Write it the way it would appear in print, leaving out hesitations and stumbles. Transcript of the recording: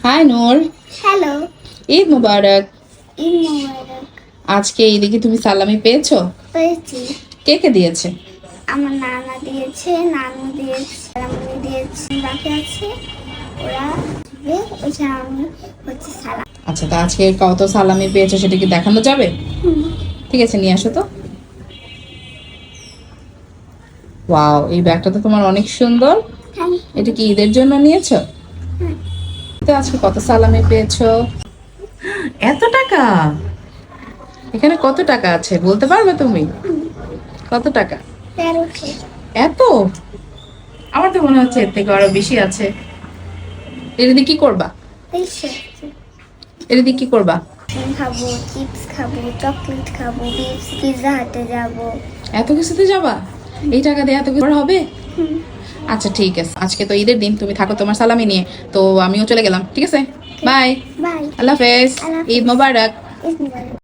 High নূর, hello. Eid মুবারক। ঈদ মোবারক। আজকে ঈদে তুমি সালামি পেয়েছো? পেয়েছি। কে কে দিয়েছে? আমার নানা দিয়েছে, নানু দিয়েছে, রামনি দিয়েছে, বাকি আছে ওরা দিবে। ওইটা আমি হচ্ছে সালাম। আচ্ছা, তো আজকে কত সালামি পেয়েছো সেটা কি দেখানো যাবে? ঠিক আছে, নিয়ে আসো তো। ওয়াও, এই ব্যাগটা তো তোমার অনেক সুন্দর। থ্যাংক এটা কি ঈদের জন্য নিয়েছো? তো আজকে কত সালামি পেয়েছো? এত টাকা! এখানে কত টাকা আছে বলতে পারবে তুমি? কত টাকা? 1300। এত? আমার তো মনে হচ্ছে এর থেকে আরো বেশি আছে। এটা দিয়ে কি করবা? 2300। এটা দিয়ে কি করবা? খাবো, চিপস খাবো, চকলেট খাবো, পিৎজা হাটে যাবো। এত কিছুতে যাবা? এই টাকা দিয়ে এত কিছু হবে? আচ্ছা ঠিক আছে, আজকে তো ঈদের দিন, তুমি থাকো তোমার সালামি নিয়ে, তো আমিও চলে গেলাম। ঠিক আছে, বাই। বাই। আল্লাহ হাফেজ। আল্লাহ হাফেজ। ঈদ মোবারক। ঈদ মোবারক।